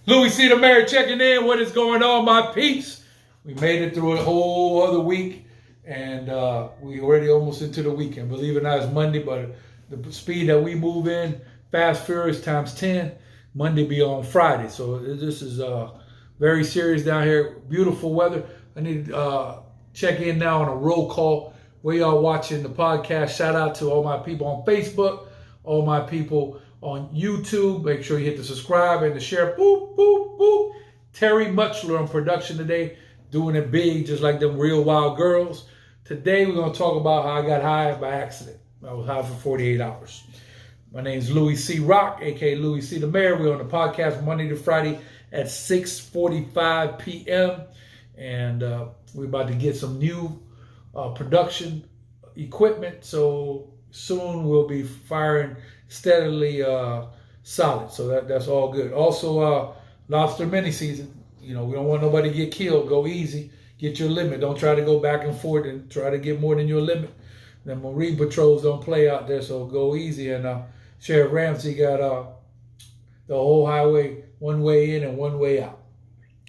Louie C. the Mayor checking in. What is going on, my peeps? We made it through a whole other week, and we already almost into the weekend. Believe it or not, it's Monday, but the speed that we move in, fast, furious times 10, Monday be on Friday. So this is very serious down here. Beautiful weather. I need to check in now on a roll call. Where y'all watching the podcast? Shout out to all my people on Facebook, all my people on YouTube. Make sure you hit the subscribe and the share. Boop, boop, boop. Terry Mutchler on production today, doing it big, just like them real wild girls. Today we're going to talk about how I got high by accident. I was high for 48 hours. My name is Louie C. Rock, aka Louie C. the Mayor. We're on the podcast Monday to Friday at 6:45 p.m. And we're about to get some new production equipment. So soon we'll be firing steadily solid. So that's all good. Also, lobster mini season. You know, we don't want nobody to get killed. Go easy. Get your limit. Don't try to go back and forth and try to get more than your limit. The Marine patrols don't play out there, so go easy. And Sheriff Ramsey got the whole highway one way in and one way out.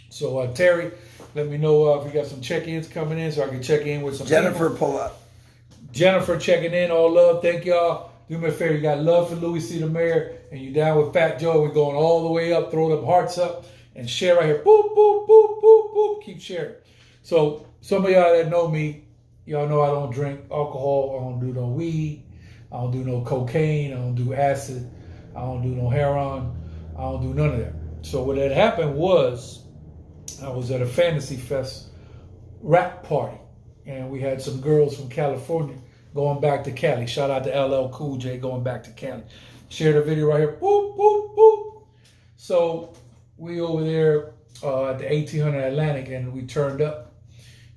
So Terry, let me know if you got some check-ins coming in so I can check in with some Jennifer, people. pull up. Jennifer checking in. All love. Thank y'all. Do me a favor. You got love for Louie C. the Mayor, and you down with Fat Joe. We're going all the way up. Throw them hearts up and share right here. Boop, boop, boop, boop, boop. Keep sharing. So some of y'all that know me, y'all know I don't drink alcohol. I don't do no weed. I don't do no cocaine. I don't do acid. I don't do no heroin. I don't do none of that. So what had happened was I was at a Fantasy Fest rap party, and we had some girls from California going back to Cali. Shout out to LL Cool J going back to Cali. Share the video right here. Boop, boop, boop. So we over there at the 1800 Atlantic, and we turned up,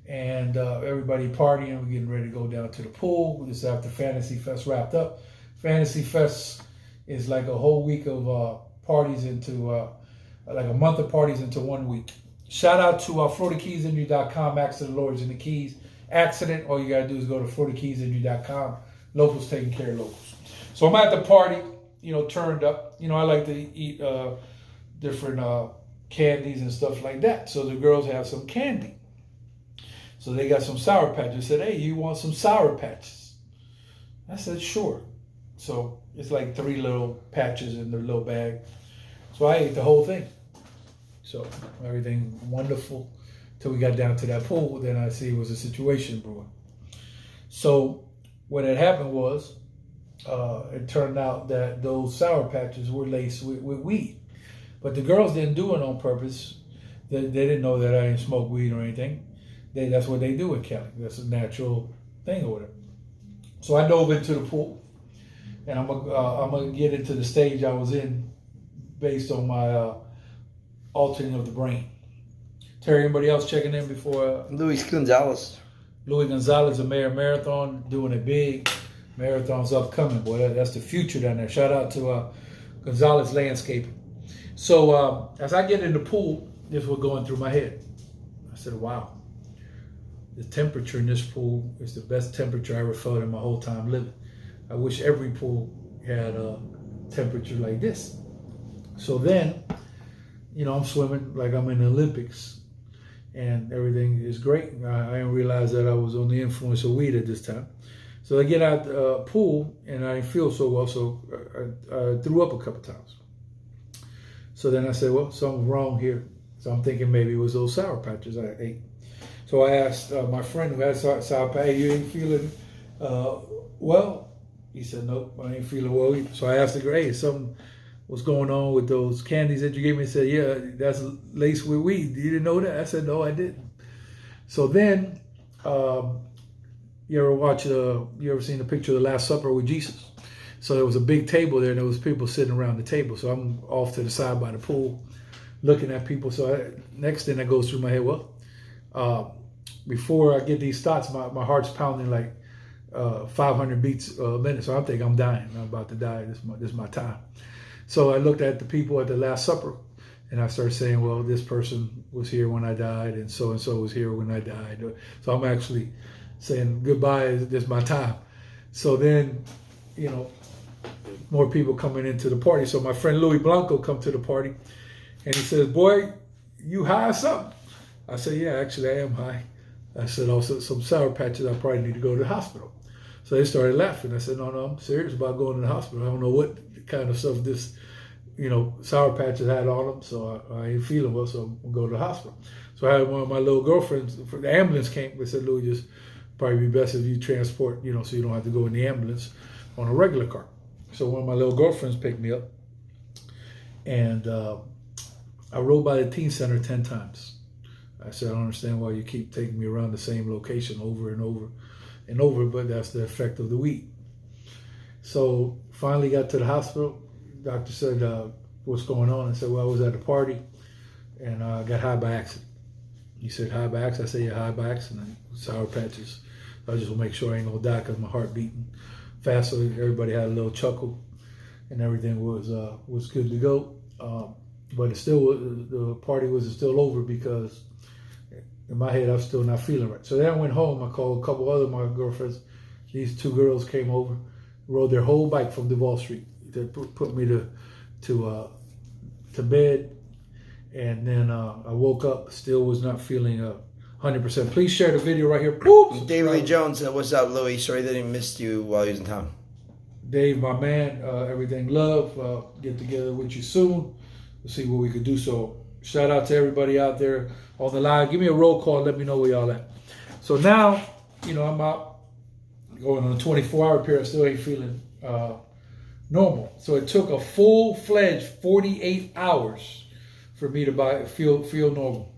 and everybody partying. We're getting ready to go down to the pool. This is after Fantasy Fest wrapped up. Fantasy Fest is like a whole week of parties into, like a month of parties into 1 week. Shout out to FloridaKeysInjury.com, Accident Lawyers in the Keys. Accident, all you got to do is go to FloridaKeysInjury.com. Locals taking care of locals. So I'm at the party, you know, turned up. You know, I like to eat different candies and stuff like that. So the girls have some candy. So they got some Sour Patches. I said, hey, you want some Sour Patches? I said, sure. So it's like 3 little patches in the little bag. So I ate the whole thing. So everything wonderful till we got down to that pool. Then I see it was a situation brewing. So what had happened was it turned out that those Sour Patches were laced with weed. But the girls didn't do it on purpose. They didn't know that I didn't smoke weed or anything. That's what they do in Cali. That's a natural thing or whatever. So I dove into the pool, and I'm gonna get into the stage I was in based on my altering of the brain. Terry, anybody else checking in before? Luis Gonzalez. Louie Gonzalez, a Mayor Marathon, doing it big. Marathon's upcoming, boy. That's the future down there. Shout out to Gonzalez Landscaping. So as I get in the pool, this was going through my head. I said, wow, the temperature in this pool is the best temperature I ever felt in my whole time living. I wish every pool had a temperature like this. So then, you know, I'm swimming like I'm in the Olympics, and everything is great. I didn't realize that I was on the influence of weed at this time. So I get out the pool, and I didn't feel so well, so I threw up a couple times. So then I said, well, something's wrong here. So I'm thinking maybe it was those Sour Patches I ate. So I asked my friend who had Sour Patch, hey, you ain't feeling well? He said, nope, I ain't feeling well either. So I asked the girl, hey, something was going on with those candies that you gave me? He said, yeah, that's laced with weed. You didn't know that? I said, no, I didn't. So then, you ever seen the picture of the Last Supper with Jesus? So there was a big table there, and there was people sitting around the table. So I'm off to the side by the pool, looking at people. So next thing that goes through my head, well, before I get these thoughts, my heart's pounding like 500 beats a minute. So I think I'm dying. I'm about to die. This is my time. So I looked at the people at the Last Supper, and I started saying, well, this person was here when I died, and so was here when I died. So I'm actually saying goodbye. This is my time. So then, you know, more people coming into the party. So my friend Louis Blanco come to the party, And he says, boy, you high or something? I said, yeah, actually I am high. I said, also some Sour Patches, I probably need to go to the hospital. So they started laughing. I said, no, I'm serious about going to the hospital. I don't know what kind of stuff this, Sour Patches had on them, so I ain't feeling well, so I'm going to go to the hospital. So I had one of my little girlfriends, the ambulance came, they said, Louie, just probably be best if you transport, so you don't have to go in the ambulance on a regular car. So one of my little girlfriends picked me up, and I rode by the teen center 10 times. I said, I don't understand why you keep taking me around the same location over and over and over, but that's the effect of the weed. So finally got to the hospital. Doctor said, what's going on? I said, well, I was at a party and I got high by accident. He said, high by accident? I said, yeah, high by accident. Sour Patches. I just want to make sure I ain't going to die because my heart beating fast. So everybody had a little chuckle and everything was good to go. But it still, the party was still over because in my head, I'm still not feeling right. So then I went home. I called a couple other of my girlfriends. These two girls came over, rode their whole bike from Duval Street. They put me to bed, and then I woke up. Still was not feeling 100%. Please share the video right here. Boop! David Lee Jones said, "What's up, Louie? Sorry that he missed you while he was in town." Dave, my man, everything love. Get together with you soon. We'll see what we could do. So shout out to everybody out there on the live. Give me a roll call. Let me know where y'all at. So now, I'm out going on a 24-hour period. I still ain't feeling normal. So it took a full-fledged 48 hours for me to feel normal.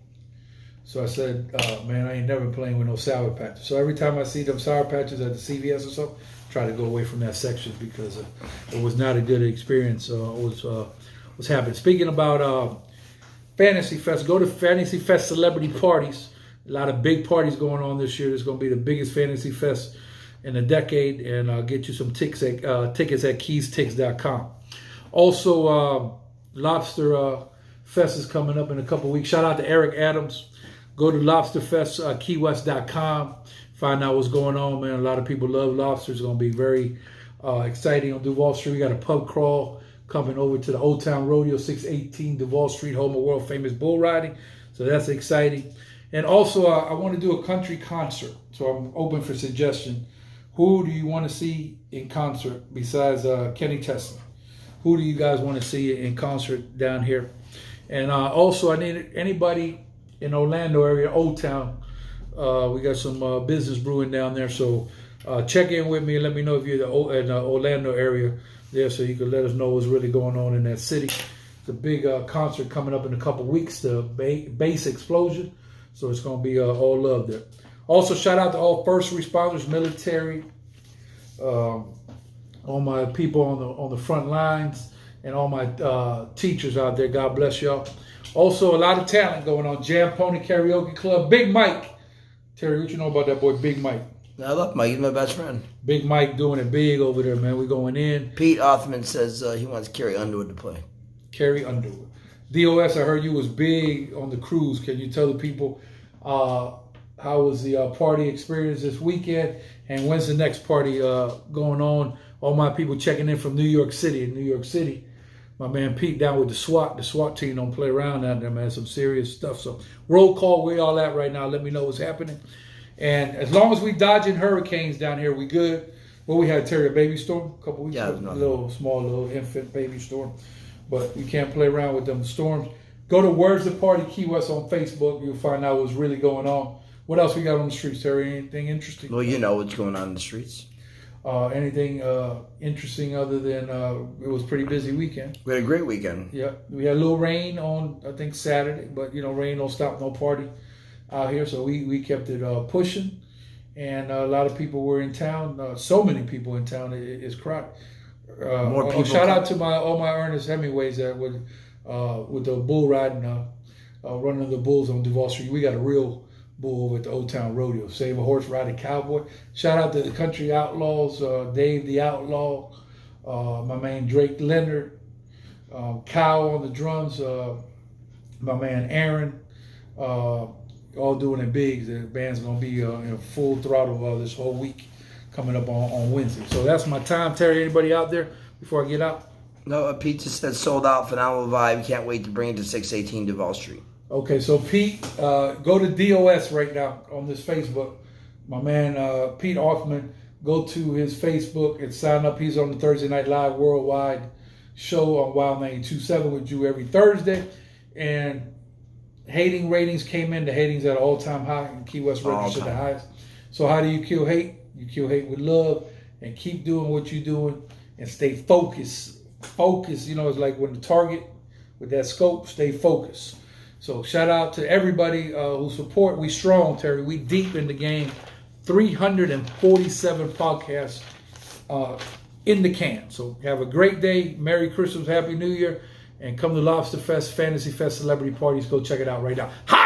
So I said, man, I ain't never playing with no Sour Patches. So every time I see them Sour Patches at the CVS or something, I try to go away from that section because it was not a good experience. What's happening? Speaking about Fantasy Fest, go to Fantasy Fest celebrity parties. A lot of big parties going on this year. It's going to be the biggest Fantasy Fest in a decade, and I'll get you some tickets at keystix.com. Also, Lobster Fest is coming up in a couple weeks. Shout out to Eric Adams. Go to lobsterfestkeywest.com. Find out what's going on, man. A lot of people love lobster. It's going to be very exciting on Duval Street. We got a pub crawl coming over to the Old Town Rodeo, 618 Duval Street, home of world famous bull riding. So that's exciting. And also, I want to do a country concert. So I'm open for suggestion. Who do you want to see in concert besides Kenny Chesney? Who do you guys want to see in concert down here? And also, I need anybody in Orlando area, Old Town. We got some business brewing down there. So check in with me and let me know if you're in the Orlando area there, so you can let us know what's really going on in that city. It's a big concert coming up in a couple weeks, the Bass Explosion. So it's going to be all love there. Also, shout out to all first responders, military, all my people on the front lines, and all my teachers out there. God bless y'all. Also, a lot of talent going on. Jam Pony Karaoke Club. Big Mike. Terry, what you know about that boy, Big Mike? I love Mike. He's my best friend. Big Mike doing it big over there, man. We going in. Pete Othman says he wants Carrie Underwood to play. Carrie Underwood. DOS, I heard you was big on the cruise. Can you tell the people how was the party experience this weekend? And when's the next party going on? All my people checking in from New York City. In New York City, my man Pete down with the SWAT. The SWAT team don't play around out there, man. Some serious stuff. So roll call, where y'all at right now? Let me know what's happening. And as long as we dodging hurricanes down here, we good. Well, we had Terry, a baby storm a couple weeks ago. Little infant baby storm. But we can't play around with them storms. Go to Words the Party Key West on Facebook. You'll find out what's really going on. What else we got on the streets, Terry? Anything interesting? Well, you know what's going on in the streets. Anything interesting other than it was a pretty busy weekend? We had a great weekend. Yeah. We had a little rain on, I think, Saturday. But, rain don't stop no party out here. So we kept it pushing. And a lot of people were in town. So many people in town. It's crowded. More people. Shout out to all my Ernest Hemingways that with the bull riding, running the bulls on Duval Street. We got a real bull over at the Old Town Rodeo. Save a horse, ride a cowboy. Shout out to the Country Outlaws, Dave the Outlaw, my man Drake Leonard, Kyle on the drums, my man Aaron, all doing it big. The band's gonna be in full throttle this whole week, coming up on Wednesday. So that's my time. Terry, anybody out there before I get out? No, a pizza that's sold out. Phenomenal vibe. Can't wait to bring it to 618 Duval Street. Okay, so Pete, go to DOS right now on this Facebook. My man Pete Hoffman, go to his Facebook and sign up. He's on the Thursday Night Live Worldwide show on Wild 92.7 with you every Thursday. And hating ratings came in. The hatings at an all-time high, and Key West registered the highest. So how do you kill hate? You kill hate with love, and keep doing what you're doing and stay focused. Focus, it's like when the target with that scope, stay focused. So shout out to everybody who support. We strong, Terry. We deep in the game. 347 podcasts in the can. So have a great day. Merry Christmas, Happy New Year, and come to Lobster Fest, Fantasy Fest, Celebrity Parties. Go check it out right now. Ha!